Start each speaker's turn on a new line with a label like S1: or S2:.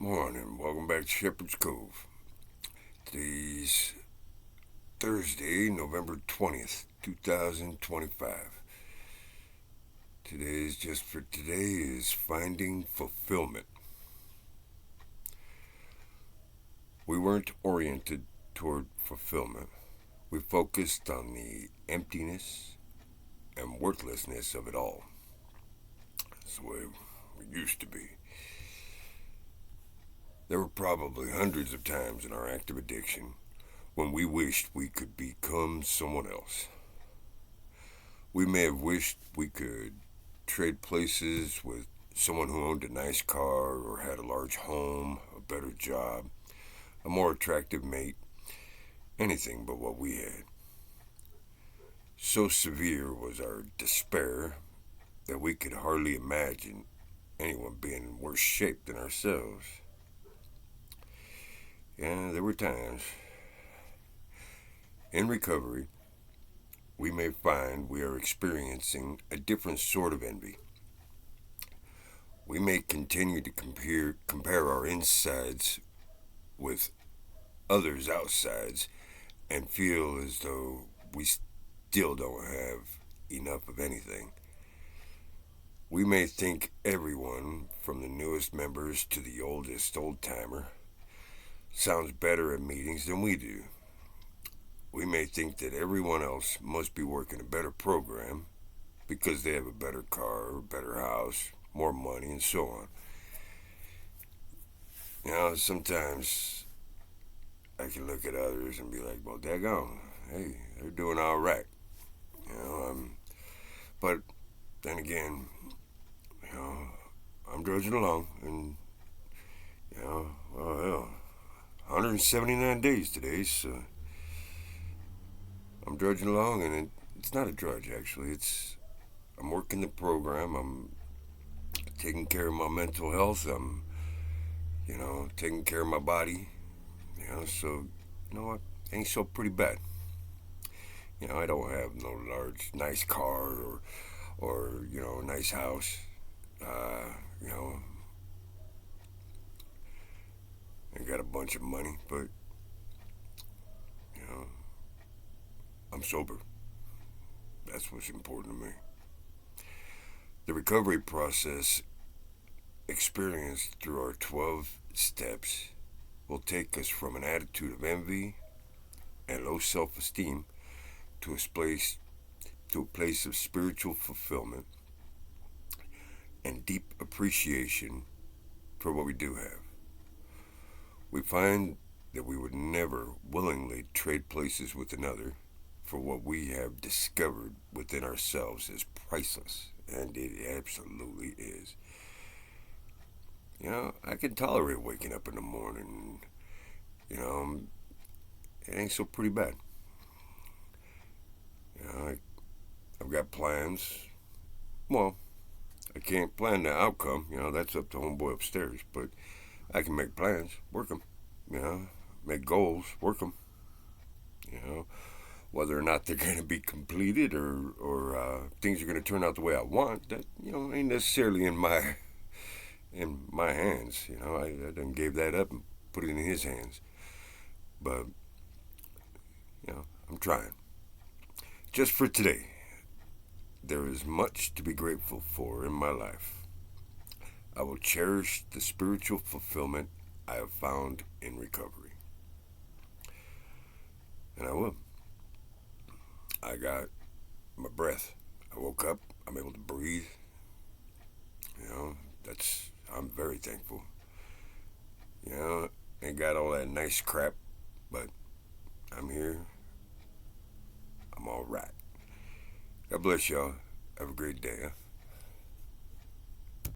S1: Morning, welcome back to Shepherd's Cove. Today's Thursday, November 20th, 2025. Today's just for today is finding fulfillment. We weren't oriented toward fulfillment. We focused on the emptiness and worthlessness of it all. That's the way it used to be. There were probably hundreds of times in our active addiction when we wished we could become someone else. We may have wished we could trade places with someone who owned a nice car or had a large home, a better job, a more attractive mate, anything but what we had. So severe was our despair that we could hardly imagine anyone being in worse shape than ourselves. Yeah, there were times. In recovery, we may find we are experiencing a different sort of envy. We may continue to compare our insides with others' outsides and feel as though we still don't have enough of anything. We may think everyone, from the newest members to the oldest old timer, sounds better at meetings than we do. We may think that everyone else must be working a better program because they have a better car, a better house, more money, and so on. Sometimes I can look at others and be like, well, daggone, hey, they're doing all right. But then again, I'm drudging along and, well, hell, 179 days today, so I'm drudging along, and it's not a drudge, actually. I'm working the program. I'm taking care of my mental health. I'm, taking care of my body. So, you know what? Ain't so pretty bad. I don't have no large, nice car or a nice house. You know, I got a bunch of money, but, I'm sober. That's what's important to me. The recovery process experienced through our 12 steps will take us from an attitude of envy and low self-esteem to a place of spiritual fulfillment and deep appreciation for what we do have. We find that we would never willingly trade places with another for what we have discovered within ourselves is priceless, and it absolutely is. I can tolerate waking up in the morning. It ain't so pretty bad. I've got plans. Well, I can't plan the outcome. That's up to homeboy upstairs. But I can make plans, work them. Make goals, work them. Whether or not they're going to be completed or things are going to turn out the way I want, that ain't necessarily in my hands. I done gave that up and put it in his hands. But I'm trying. Just for today, there is much to be grateful for in my life. I will cherish the spiritual fulfillment I have found in recovery. And I will. I got my breath. I woke up. I'm able to breathe. I'm very thankful. Ain't got all that nice crap, but I'm here. I'm all right. God bless y'all. Have a great day. Huh?